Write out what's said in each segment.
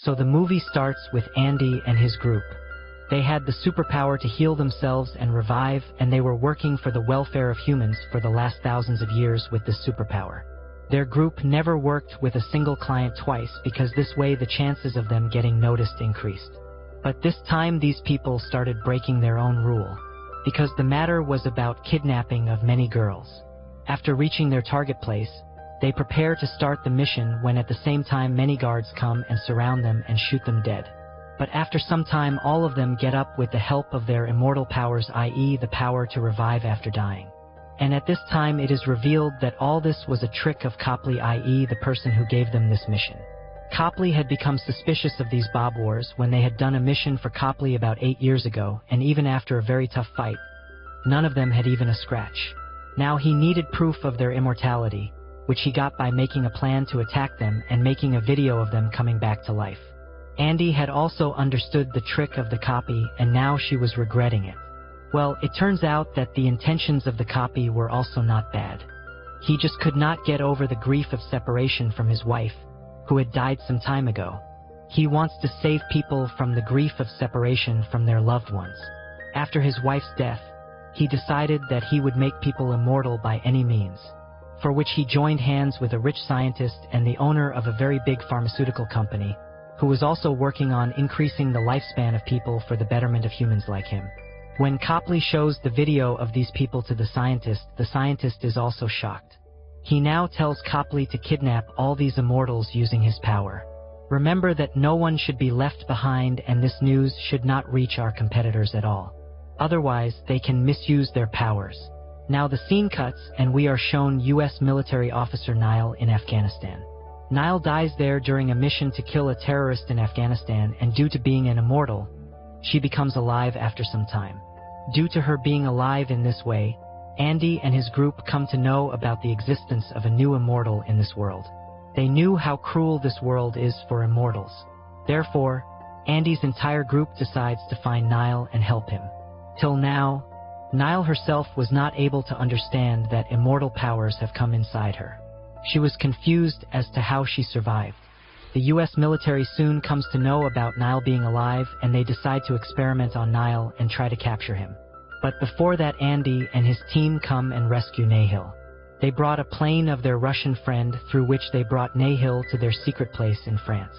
So the movie starts with Andy and his group. They had the superpower to heal themselves and revive, and they were working for the welfare of humans for the last thousands of years with this superpower. Their group never worked with a single client twice because this way the chances of them getting noticed increased. But this time these people started breaking their own rule, because the matter was about kidnapping of many girls. After reaching their target place, they prepare to start the mission when at the same time many guards come and surround them and shoot them dead. But after some time all of them get up with the help of their immortal powers, i.e. the power to revive after dying. And at this time it is revealed that all this was a trick of Copley, i.e. the person who gave them this mission. Copley had become suspicious of these Bob Wars when they had done a mission for Copley about 8 years ago, and even after a very tough fight, none of them had even a scratch. Now he needed proof of their immortality, which he got by making a plan to attack them and making a video of them coming back to life. Andy had also understood the trick of the copy, and now she was regretting it. Well, it turns out that the intentions of the copy were also not bad. He just could not get over the grief of separation from his wife, who had died some time ago. He wants to save people from the grief of separation from their loved ones. After his wife's death, he decided that he would make people immortal by any means, for which he joined hands with a rich scientist and the owner of a very big pharmaceutical company, who was also working on increasing the lifespan of people for the betterment of humans like him. When Copley shows the video of these people to the scientist is also shocked. He now tells Copley to kidnap all these immortals using his power. Remember that no one should be left behind, and this news should not reach our competitors at all. Otherwise, they can misuse their powers. Now the scene cuts, and we are shown U.S. military officer Nile in Afghanistan. Nile dies there during a mission to kill a terrorist in Afghanistan, and due to being an immortal, she becomes alive after some time. Due to her being alive in this way, Andy and his group come to know about the existence of a new immortal in this world. They knew how cruel this world is for immortals. Therefore, Andy's entire group decides to find Nile and help him. Till now, Nile herself was not able to understand that immortal powers have come inside her. She was confused as to how she survived. The U.S. military soon comes to know about Nile being alive, and they decide to experiment on Nile and try to capture him. But before that, Andy and his team come and rescue Nihil. They brought a plane of their Russian friend, through which they brought Nihil to their secret place in France.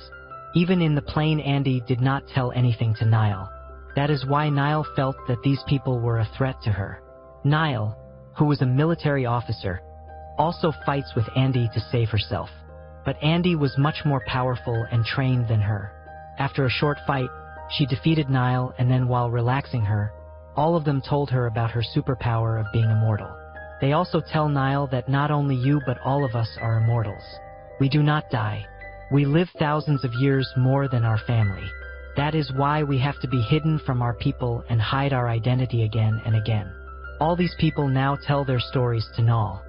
Even in the plane, Andy did not tell anything to Nile. That is why Nile felt that these people were a threat to her. Nile, who was a military officer, also fights with Andy to save herself. But Andy was much more powerful and trained than her. After a short fight, she defeated Nile, and then while relaxing her, all of them told her about her superpower of being immortal. They also tell Nile that not only you but all of us are immortals. We do not die. We live thousands of years more than our family. That is why we have to be hidden from our people and hide our identity again and again. All these people now tell their stories to Nile.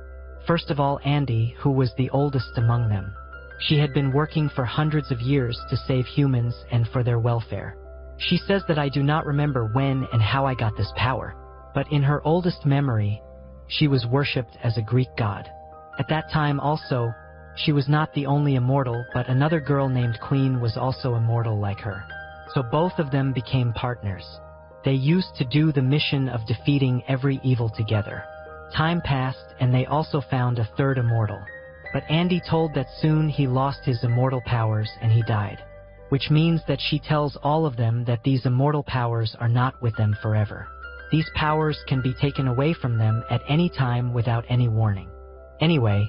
First of all, Andy, who was the oldest among them. She had been working for hundreds of years to save humans and for their welfare. She says that I do not remember when and how I got this power, but in her oldest memory, she was worshipped as a Greek god. At that time also, she was not the only immortal, but another girl named Queen was also immortal like her. So both of them became partners. They used to do the mission of defeating every evil together. Time passed, and they also found a third immortal. But Andy told that soon he lost his immortal powers and he died. Which means that she tells all of them that these immortal powers are not with them forever. These powers can be taken away from them at any time without any warning. Anyway,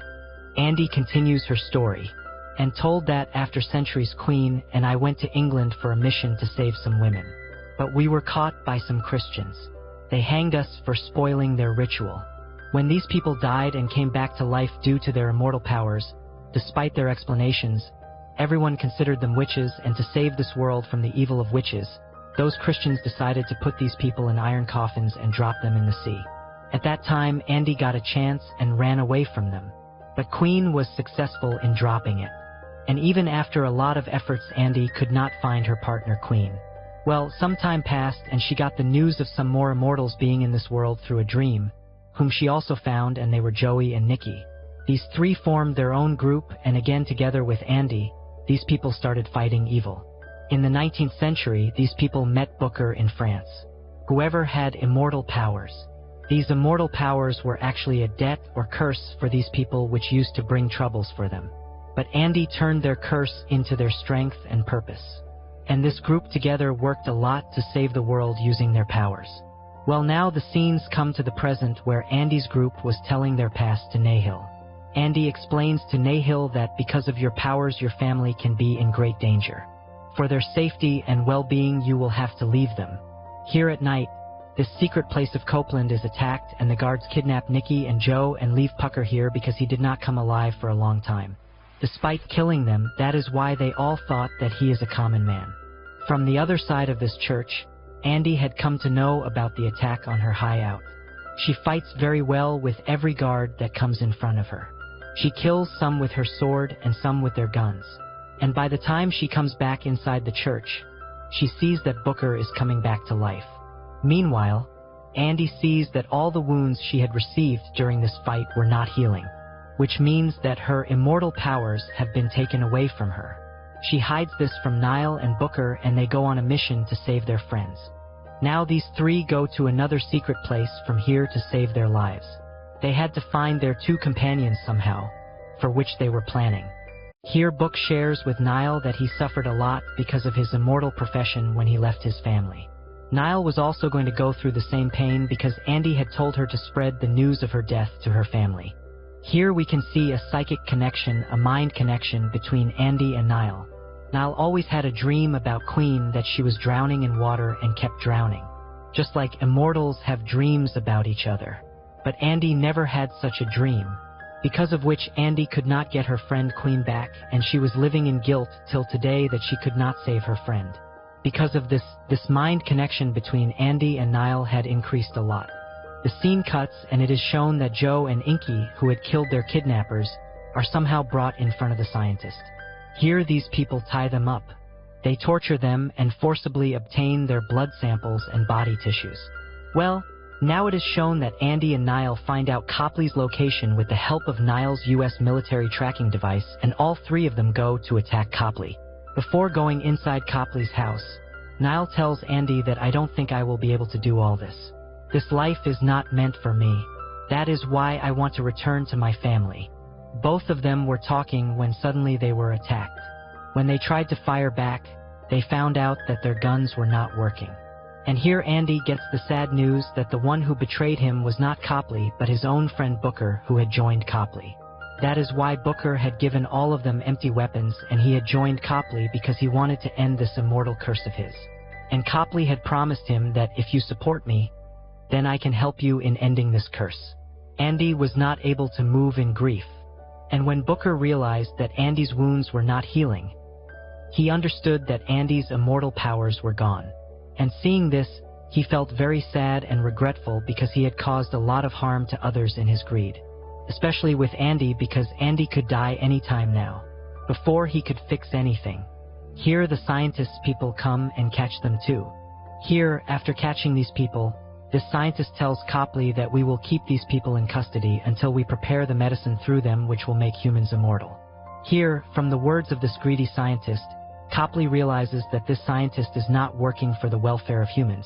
Andy continues her story, and told that after centuries Queen and I went to England for a mission to save some women. But we were caught by some Christians. They hanged us for spoiling their ritual. When these people died and came back to life due to their immortal powers, despite their explanations, everyone considered them witches, and to save this world from the evil of witches, those Christians decided to put these people in iron coffins and drop them in the sea. At that time, Andy got a chance and ran away from them. But Queen was successful in dropping it. And even after a lot of efforts, Andy could not find her partner Queen. Well, some time passed, and she got the news of some more immortals being in this world through a dream, whom she also found, and they were Joey and Nikki. These three formed their own group, and again together with Andy, these people started fighting evil. In the 19th century, these people met Booker in France. Whoever had immortal powers. These immortal powers were actually a debt or curse for these people which used to bring troubles for them. But Andy turned their curse into their strength and purpose. And this group together worked a lot to save the world using their powers. Well, now the scenes come to the present where Andy's group was telling their past to Nihil. Andy explains to Nihil that because of your powers your family can be in great danger. For their safety and well-being you will have to leave them. Here at night, this secret place of Copeland is attacked and the guards kidnap Nikki and Joe and leave Pucker here because he did not come alive for a long time. Despite killing them, that is why they all thought that he is a common man. From the other side of this church, Andy had come to know about the attack on her hideout. She fights very well with every guard that comes in front of her. She kills some with her sword and some with their guns. And by the time she comes back inside the church, she sees that Booker is coming back to life. Meanwhile, Andy sees that all the wounds she had received during this fight were not healing, which means that her immortal powers have been taken away from her. She hides this from Nile and Booker and they go on a mission to save their friends. Now these three go to another secret place from here to save their lives. They had to find their two companions somehow, for which they were planning. Here Book shares with Nile that he suffered a lot because of his immortal profession when he left his family. Nile was also going to go through the same pain because Andy had told her to spread the news of her death to her family. Here we can see a psychic connection, a mind connection between Andy and Nile. Nile always had a dream about Queen that she was drowning in water and kept drowning. Just like immortals have dreams about each other. But Andy never had such a dream, because of which Andy could not get her friend Queen back and she was living in guilt till today that she could not save her friend. Because of this mind connection between Andy and Nile had increased a lot. The scene cuts and it is shown that Joe and Inky, who had killed their kidnappers, are somehow brought in front of the scientist. Here these people tie them up. They torture them and forcibly obtain their blood samples and body tissues. Well, now it is shown that Andy and Nile find out Copley's location with the help of Nile's US military tracking device, and all three of them go to attack Copley. Before going inside Copley's house, Nile tells Andy that I don't think I will be able to do all this. This life is not meant for me. That is why I want to return to my family. Both of them were talking when suddenly they were attacked. When they tried to fire back, they found out that their guns were not working. And here Andy gets the sad news that the one who betrayed him was not Copley, but his own friend Booker, who had joined Copley. That is why Booker had given all of them empty weapons, and he had joined Copley because he wanted to end this immortal curse of his. And Copley had promised him that if you support me, then I can help you in ending this curse. Andy was not able to move in grief. And when Booker realized that Andy's wounds were not healing, he understood that Andy's immortal powers were gone. And seeing this, he felt very sad and regretful because he had caused a lot of harm to others in his greed. Especially with Andy because Andy could die anytime now, before he could fix anything. Here the scientists people come and catch them too. Here, after catching these people, this scientist tells Copley that we will keep these people in custody until we prepare the medicine through them which will make humans immortal. Here, from the words of this greedy scientist, Copley realizes that this scientist is not working for the welfare of humans,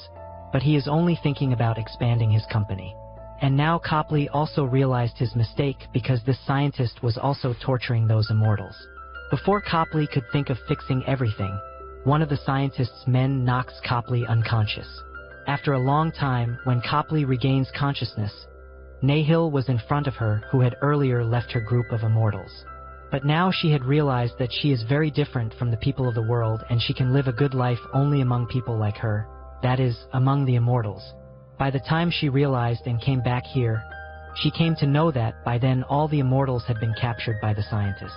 but he is only thinking about expanding his company. And now Copley also realized his mistake because this scientist was also torturing those immortals. Before Copley could think of fixing everything, one of the scientist's men knocks Copley unconscious. After a long time, when Copley regains consciousness, Nihil was in front of her, who had earlier left her group of immortals. But now she had realized that she is very different from the people of the world and she can live a good life only among people like her, that is, among the immortals. By the time she realized and came back here, she came to know that by then all the immortals had been captured by the scientist.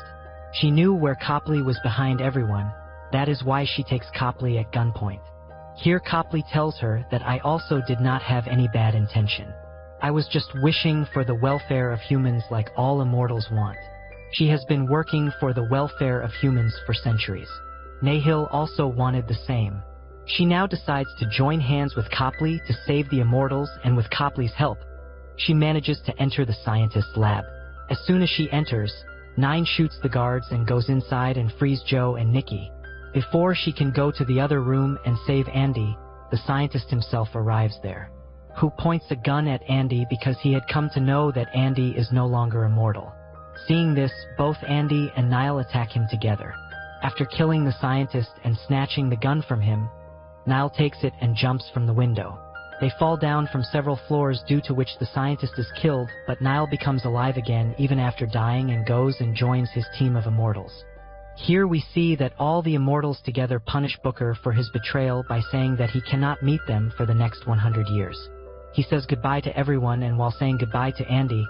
She knew where Copley was behind everyone, that is why she takes Copley at gunpoint. Here Copley tells her that I also did not have any bad intention. I was just wishing for the welfare of humans like all immortals want. She has been working for the welfare of humans for centuries. Nihil also wanted the same. She now decides to join hands with Copley to save the immortals, and with Copley's help, she manages to enter the scientist's lab. As soon as she enters, Nine shoots the guards and goes inside and frees Joe and Nikki. Before she can go to the other room and save Andy, the scientist himself arrives there, who points a gun at Andy because he had come to know that Andy is no longer immortal. Seeing this, both Andy and Nile attack him together. After killing the scientist and snatching the gun from him, Nile takes it and jumps from the window. They fall down from several floors, due to which the scientist is killed, but Nile becomes alive again even after dying and goes and joins his team of immortals. Here we see that all the immortals together punish Booker for his betrayal by saying that he cannot meet them for the next 100 years. He says goodbye to everyone, and while saying goodbye to Andy,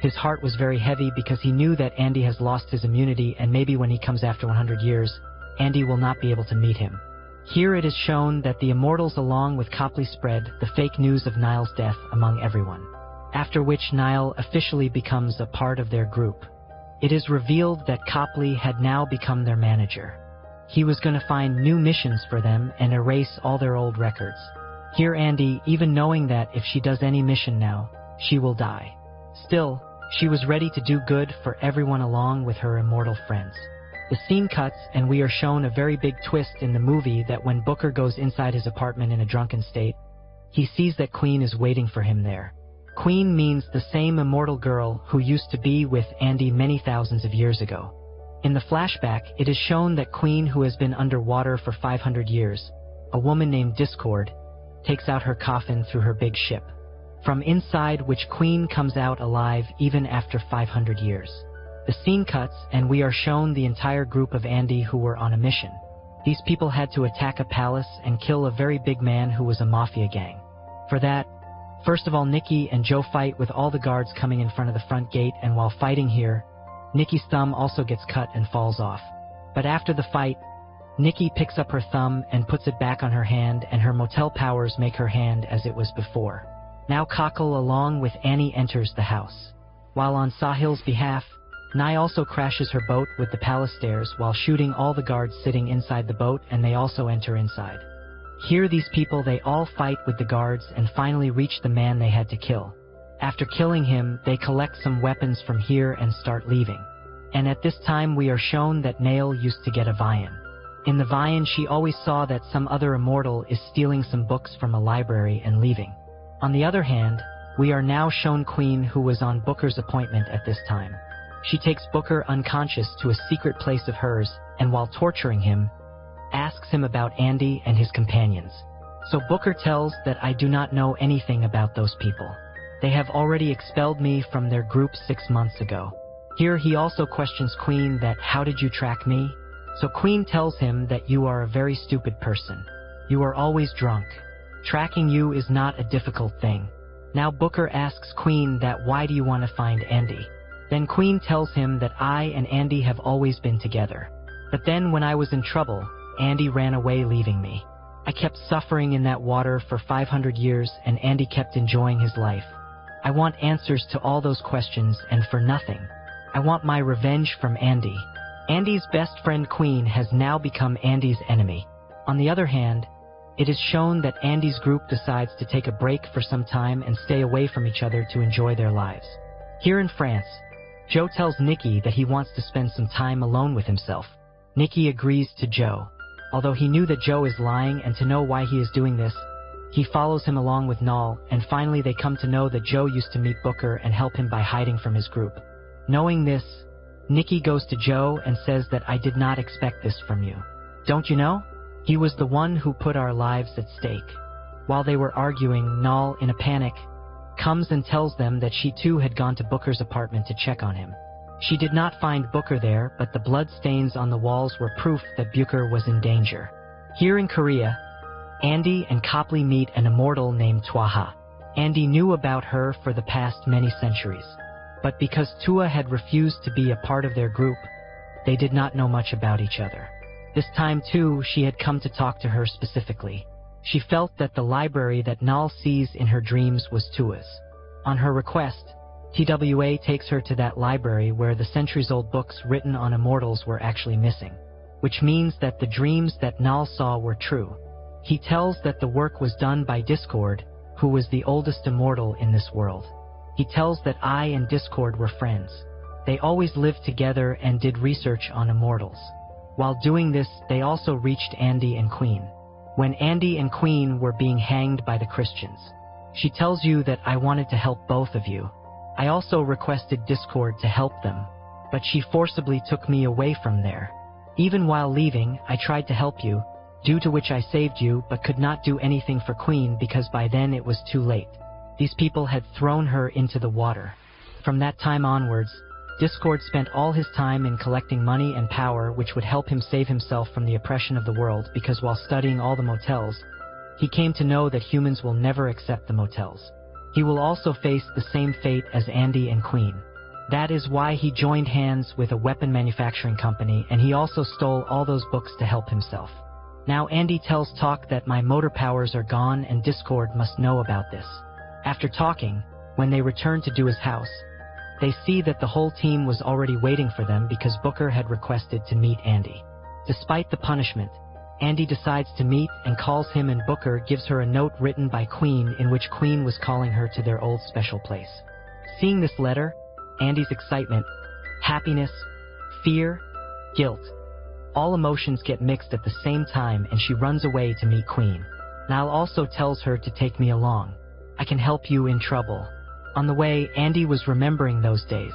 his heart was very heavy because he knew that Andy has lost his immunity, and maybe when he comes after 100 years, Andy will not be able to meet him. Here it is shown that the immortals along with Copley spread the fake news of Nile's death among everyone, after which Nile officially becomes a part of their group. It is revealed that Copley had now become their manager. He was going to find new missions for them and erase all their old records. Here Andy, even knowing that if she does any mission now, she will die. Still, she was ready to do good for everyone along with her immortal friends. The scene cuts and we are shown a very big twist in the movie, that when Booker goes inside his apartment in a drunken state, he sees that Queen is waiting for him there. Queen means the same immortal girl who used to be with Andy many thousands of years ago. In the flashback, it is shown that Queen, who has been underwater for 500 years, a woman named Discord, takes out her coffin through her big ship, from inside which Queen comes out alive even after 500 years. The scene cuts and we are shown the entire group of Andy who were on a mission. These people had to attack a palace and kill a very big man who was a mafia gang. For that, first of all, Nikki and Joe fight with all the guards coming in front of the front gate, and while fighting here, Nikki's thumb also gets cut and falls off. But after the fight, Nikki picks up her thumb and puts it back on her hand, and her motel powers make her hand as it was before. Now Cockle along with Annie enters the house. While on Sahil's behalf, Nye also crashes her boat with the palace stairs while shooting all the guards sitting inside the boat, and they also enter inside. Here these people, they all fight with the guards and finally reach the man they had to kill. After killing him, they collect some weapons from here and start leaving. And at this time we are shown that Nile used to get a vian. In the vian she always saw that some other immortal is stealing some books from a library and leaving. On the other hand, we are now shown Queen, who was on Booker's appointment at this time. She takes Booker unconscious to a secret place of hers, and while torturing him, asks him about Andy and his companions. So Booker tells that I do not know anything about those people. They have already expelled me from their group 6 months ago. Here he also questions Queen that how did you track me? So Queen tells him that you are a very stupid person. You are always drunk. Tracking you is not a difficult thing. Now Booker asks Queen that why do you want to find Andy? Then Queen tells him that I and Andy have always been together. But then when I was in trouble, Andy ran away leaving me. I kept suffering in that water for 500 years and Andy kept enjoying his life. I want answers to all those questions and for nothing. I want my revenge from Andy. Andy's best friend Queen has now become Andy's enemy. On the other hand, it is shown that Andy's group decides to take a break for some time and stay away from each other to enjoy their lives. Here in France, Joe tells Nikki that he wants to spend some time alone with himself. Nikki agrees to Joe. Although he knew that Joe is lying, and to know why he is doing this, he follows him along with Nile, and finally they come to know that Joe used to meet Booker and help him by hiding from his group. Knowing this, Nikki goes to Joe and says that I did not expect this from you. Don't you know? He was the one who put our lives at stake. While they were arguing, Nile, in a panic, comes and tells them that she too had gone to Booker's apartment to check on him. She did not find Booker there, but the blood stains on the walls were proof that Booker was in danger. Here in Korea, Andy and Copley meet an immortal named Twaha. Andy knew about her for the past many centuries. But because Tua had refused to be a part of their group, they did not know much about each other. This time too, she had come to talk to her specifically. She felt that the library that Nile sees in her dreams was Tua's. On her request, TWA takes her to that library where the centuries-old books written on immortals were actually missing, which means that the dreams that Nile saw were true. He tells that the work was done by Discord, who was the oldest immortal in this world. He tells that I and Discord were friends. They always lived together and did research on immortals. While doing this, they also reached Andy and Queen. When Andy and Queen were being hanged by the Christians, she tells you that I wanted to help both of you. I also requested Discord to help them, but she forcibly took me away from there. Even while leaving, I tried to help you, due to which I saved you but could not do anything for Queen because by then it was too late. These people had thrown her into the water. From that time onwards, Discord spent all his time in collecting money and power which would help him save himself from the oppression of the world, because while studying all the motels, he came to know that humans will never accept the motels. He will also face the same fate as Andy and Queen. That is why he joined hands with a weapon manufacturing company, and he also stole all those books to help himself. Now Andy tells Talk that my motor powers are gone and Discord must know about this. After talking, when they return to do his house, they see that the whole team was already waiting for them because Booker had requested to meet Andy. Despite the punishment, Andy decides to meet and calls him, and Booker gives her a note written by Queen in which Queen was calling her to their old special place. Seeing this letter, Andy's excitement, happiness, fear, guilt, all emotions get mixed at the same time, and she runs away to meet Queen. Nile also tells her to take me along. I can help you in trouble. On the way, Andy was remembering those days,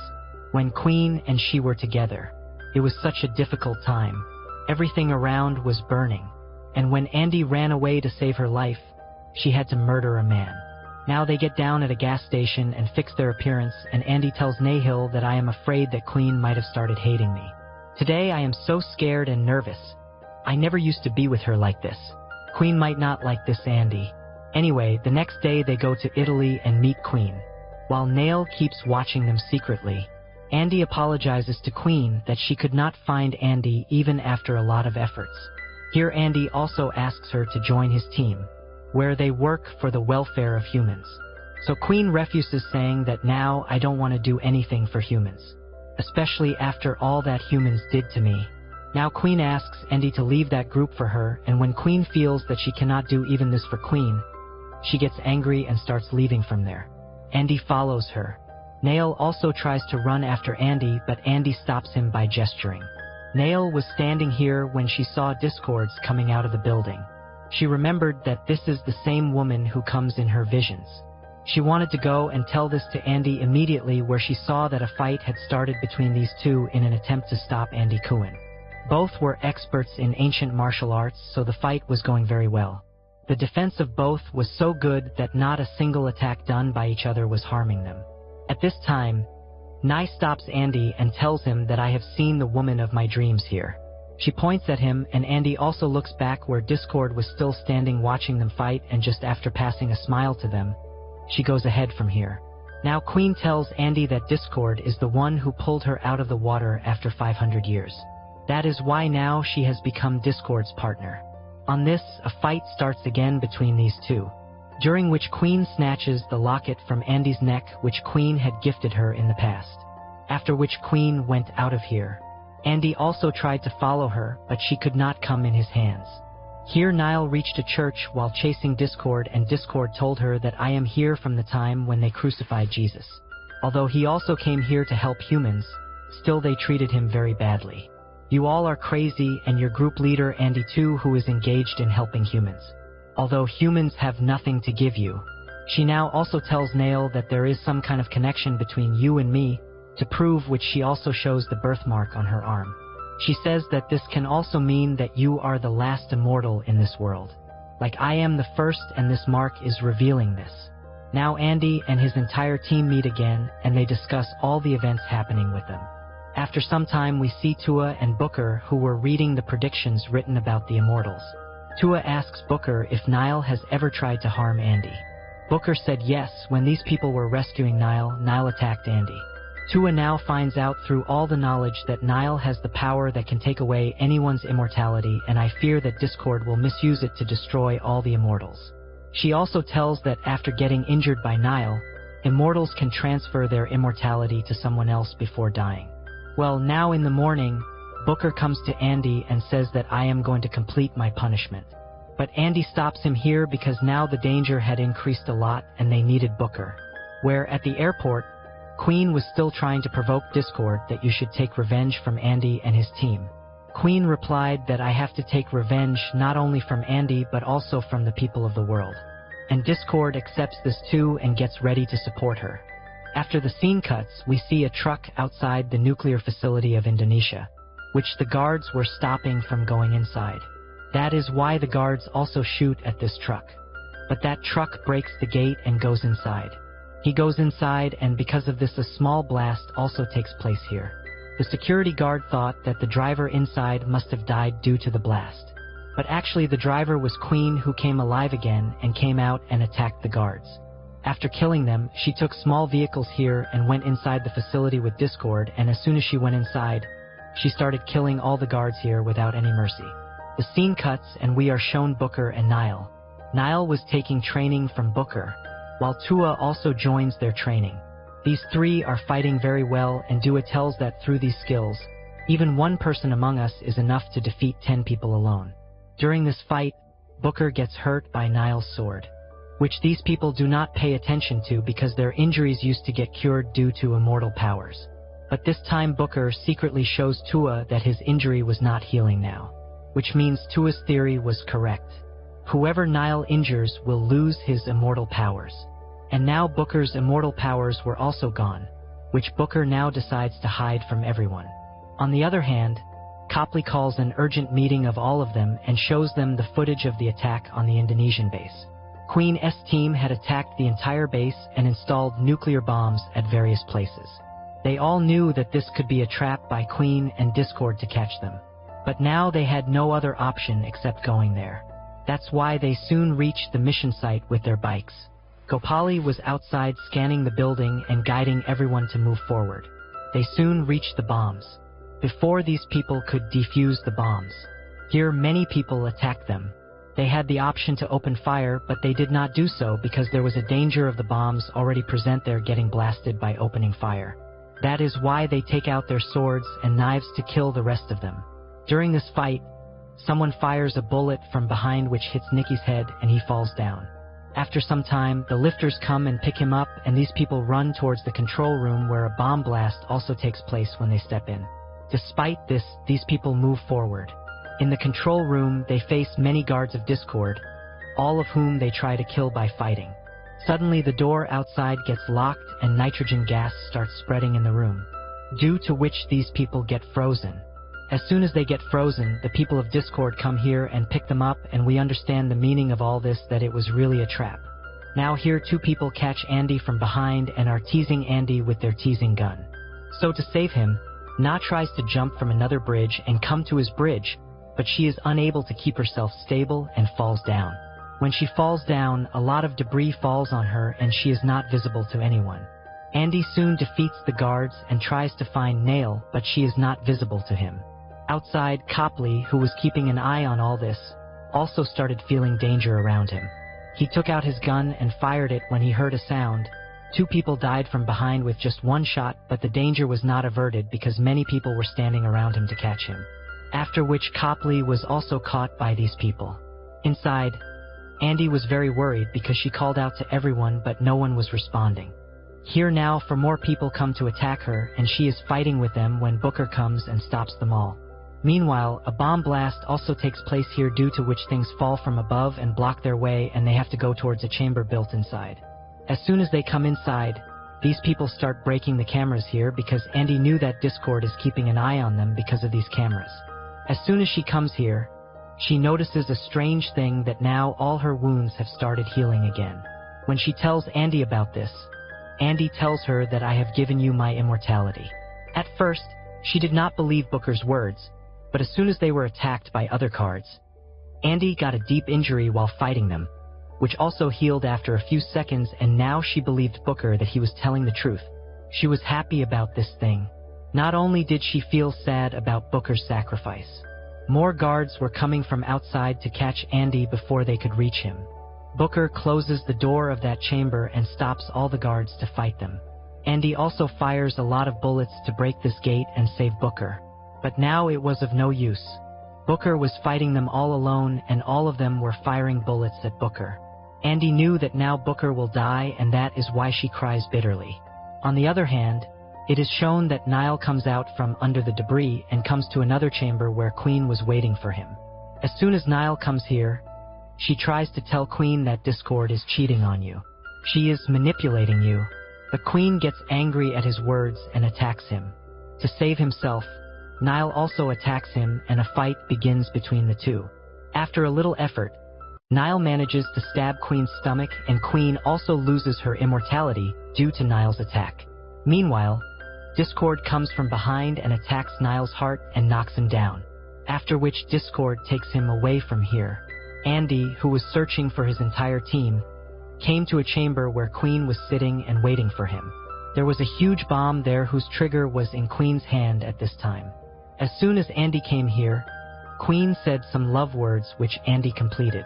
when Queen and she were together. It was such a difficult time. Everything around was burning, and when Andy ran away to save her life, she had to murder a man. Now they get down at a gas station and fix their appearance, and Andy tells Nahil that I am afraid that Queen might have started hating me. Today I am so scared and nervous. I never used to be with her like this. Queen might not like this, Andy. Anyway, the next day they go to Italy and meet Queen. While Nile keeps watching them secretly, Andy apologizes to Queen that she could not find Andy even after a lot of efforts. Here Andy also asks her to join his team, where they work for the welfare of humans. So Queen refuses, saying that now I don't want to do anything for humans, especially after all that humans did to me. Now Queen asks Andy to leave that group for her, and when Queen feels that she cannot do even this for Queen, she gets angry and starts leaving from there. Andy follows her. Nile also tries to run after Andy, but Andy stops him by gesturing. Nile was standing here when she saw Discords coming out of the building. She remembered that this is the same woman who comes in her visions. She wanted to go and tell this to Andy immediately, where she saw that a fight had started between these two in an attempt to stop Andy Kuhn. Both were experts in ancient martial arts, so the fight was going very well. The defense of both was so good that not a single attack done by each other was harming them. At this time, Nai stops Andy and tells him that I have seen the woman of my dreams here. She points at him, and Andy also looks back where Discord was still standing watching them fight, and just after passing a smile to them, she goes ahead from here. Now Queen tells Andy that Discord is the one who pulled her out of the water after 500 years. That is why now she has become Discord's partner. On this, a fight starts again between these two, during which Queen snatches the locket from Andy's neck which Queen had gifted her in the past. After which Queen went out of here. Andy also tried to follow her, but she could not come in his hands. Here Nile reached a church while chasing Discord, and Discord told her that I am here from the time when they crucified Jesus. Although he also came here to help humans, still they treated him very badly. You all are crazy, and your group leader Andy too, who is engaged in helping humans. Although humans have nothing to give you. She now also tells Nile that there is some kind of connection between you and me, to prove which she also shows the birthmark on her arm. She says that this can also mean that you are the last immortal in this world. Like I am the first, and this mark is revealing this. Now Andy and his entire team meet again, and they discuss all the events happening with them. After some time we see Tua and Booker, who were reading the predictions written about the immortals. Tua asks Booker if Nile has ever tried to harm Andy. Booker said yes. When these people were rescuing Nile, Nile attacked Andy. Tua now finds out through all the knowledge that Nile has the power that can take away anyone's immortality, and I fear that Discord will misuse it to destroy all the immortals. She also tells that after getting injured by Nile, immortals can transfer their immortality to someone else before dying. Well, now in the morning, Booker comes to Andy and says that I am going to complete my punishment. But Andy stops him here because now the danger had increased a lot and they needed Booker. Where at the airport, Queen was still trying to provoke Discord that you should take revenge from Andy and his team. Queen replied that I have to take revenge not only from Andy but also from the people of the world. And Discord accepts this too and gets ready to support her. After the scene cuts, we see a truck outside the nuclear facility of Indonesia, which the guards were stopping from going inside. That is why the guards also shoot at this truck. But that truck breaks the gate and goes inside. He goes inside, and because of this a small blast also takes place here. The security guard thought that the driver inside must have died due to the blast. But actually the driver was Queen, who came alive again and came out and attacked the guards. After killing them, she took small vehicles here and went inside the facility with Discord, and as soon as she went inside, she started killing all the guards here without any mercy. The scene cuts and we are shown Booker and Nile. Nile was taking training from Booker, while Tua also joins their training. These three are fighting very well, and Dua tells that through these skills, even one person among us is enough to defeat 10 people alone. During this fight, Booker gets hurt by Nile's sword, which these people do not pay attention to because their injuries used to get cured due to immortal powers. But this time Booker secretly shows Tua that his injury was not healing now, which means Tua's theory was correct. Whoever Nile injures will lose his immortal powers. And now Booker's immortal powers were also gone, which Booker now decides to hide from everyone. On the other hand, Copley calls an urgent meeting of all of them and shows them the footage of the attack on the Indonesian base. Queen's team had attacked the entire base and installed nuclear bombs at various places. They all knew that this could be a trap by Queen and Discord to catch them. But now they had no other option except going there. That's why they soon reached the mission site with their bikes. Copley was outside scanning the building and guiding everyone to move forward. They soon reached the bombs. Before these people could defuse the bombs, here many people attacked them. They had the option to open fire, but they did not do so because there was a danger of the bombs already present there getting blasted by opening fire. That is why they take out their swords and knives to kill the rest of them. During this fight, someone fires a bullet from behind which hits Nicky's head and he falls down. After some time, the lifters come and pick him up, and these people run towards the control room where a bomb blast also takes place when they step in. Despite this, these people move forward. In the control room, they face many guards of Discord, all of whom they try to kill by fighting. Suddenly, the door outside gets locked and nitrogen gas starts spreading in the room, due to which these people get frozen. As soon as they get frozen, the people of Discord come here and pick them up, and we understand the meaning of all this, that it was really a trap. Now here two people catch Andy from behind and are teasing Andy with their teasing gun. So to save him, Na tries to jump from another bridge and come to his bridge, but she is unable to keep herself stable and falls down. When she falls down, a lot of debris falls on her and she is not visible to anyone. Andy soon defeats the guards and tries to find Nile, but she is not visible to him. Outside, Copley, who was keeping an eye on all this, also started feeling danger around him. He took out his gun and fired it when he heard a sound. Two people died from behind with just one shot, but the danger was not averted because many people were standing around him to catch him. After which Copley was also caught by these people. Inside, Andy was very worried because she called out to everyone but no one was responding. Here now for more people come to attack her and she is fighting with them when Booker comes and stops them all. Meanwhile, a bomb blast also takes place here due to which things fall from above and block their way and they have to go towards a chamber built inside. As soon as they come inside, these people start breaking the cameras here because Andy knew that Discord is keeping an eye on them because of these cameras. As soon as she comes here, she notices a strange thing that now all her wounds have started healing again. When she tells Andy about this, Andy tells her that I have given you my immortality. At first, she did not believe Booker's words, but as soon as they were attacked by other cards, Andy got a deep injury while fighting them, which also healed after a few seconds, and now she believed Booker that he was telling the truth. She was happy about this thing. Not only did she feel sad about Booker's sacrifice, more guards were coming from outside to catch Andy before they could reach him. Booker closes the door of that chamber and stops all the guards to fight them. Andy also fires a lot of bullets to break this gate and save Booker. But now it was of no use. Booker was fighting them all alone and all of them were firing bullets at Booker. Andy knew that now Booker will die and that is why she cries bitterly. On the other hand, It is shown that Nile comes out from under the debris and comes to another chamber where Queen was waiting for him. As soon as Nile comes here, she tries to tell Queen that Discord is cheating on you. She is manipulating you. The Queen gets angry at his words and attacks him. To save himself, Nile also attacks him and a fight begins between the two. After a little effort, Nile manages to stab Queen's stomach and Queen also loses her immortality due to Nile's attack. Meanwhile, Discord comes from behind and attacks Nile's heart and knocks him down, after which Discord takes him away from here. Andy, who was searching for his entire team, came to a chamber where Queen was sitting and waiting for him. There was a huge bomb there whose trigger was in Queen's hand at this time. As soon as Andy came here, Queen said some love words which Andy completed.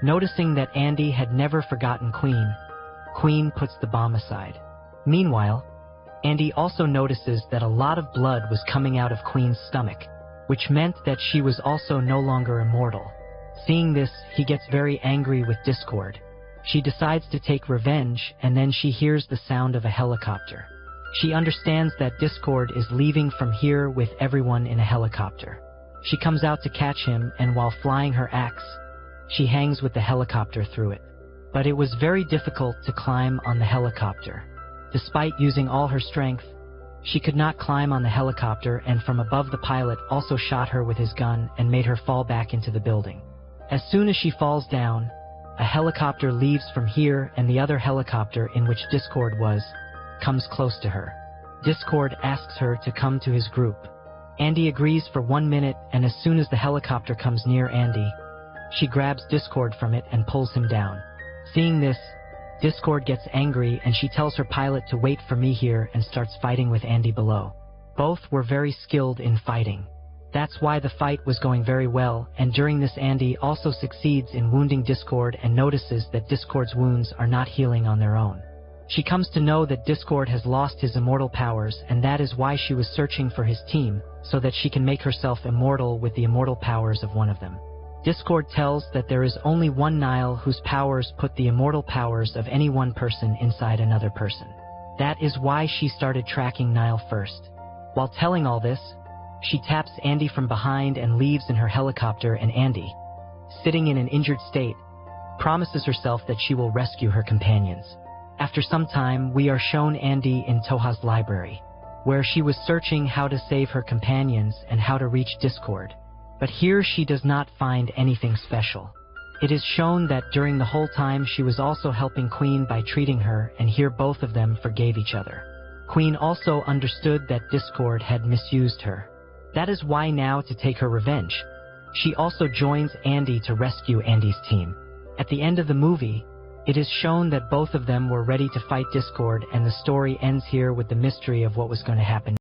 Noticing that Andy had never forgotten Queen, Queen puts the bomb aside. Meanwhile, Andy also notices that a lot of blood was coming out of Queen's stomach, which meant that she was also no longer immortal. Seeing this, he gets very angry with Discord. She decides to take revenge, and then she hears the sound of a helicopter. She understands that Discord is leaving from here with everyone in a helicopter. She comes out to catch him, and while flying her axe, she hangs with the helicopter through it. But it was very difficult to climb on the helicopter. Despite using all her strength, she could not climb on the helicopter, and from above the pilot also shot her with his gun and made her fall back into the building. As soon as she falls down, a helicopter leaves from here and the other helicopter in which Discord was, comes close to her. Discord asks her to come to his group. Andy agrees for 1 minute, and as soon as the helicopter comes near Andy, she grabs Discord from it and pulls him down. Seeing this, Discord gets angry and she tells her pilot to wait for me here and starts fighting with Andy below. Both were very skilled in fighting. That's why the fight was going very well, and during this Andy also succeeds in wounding Discord and notices that Discord's wounds are not healing on their own. She comes to know that Discord has lost his immortal powers, and that is why she was searching for his team, so that she can make herself immortal with the immortal powers of one of them. Discord tells that there is only one Nile whose powers put the immortal powers of any one person inside another person. That is why she started tracking Nile first. While telling all this, she taps Andy from behind and leaves in her helicopter, and Andy, sitting in an injured state, promises herself that she will rescue her companions. After some time, we are shown Andy in Toha's library, where she was searching how to save her companions and how to reach Discord. But here she does not find anything special. It is shown that during the whole time she was also helping Queen by treating her, and here both of them forgave each other. Queen also understood that Discord had misused her. That is why now, to take her revenge, she also joins Andy to rescue Andy's team. At the end of the movie, it is shown that both of them were ready to fight Discord, and the story ends here with the mystery of what was going to happen.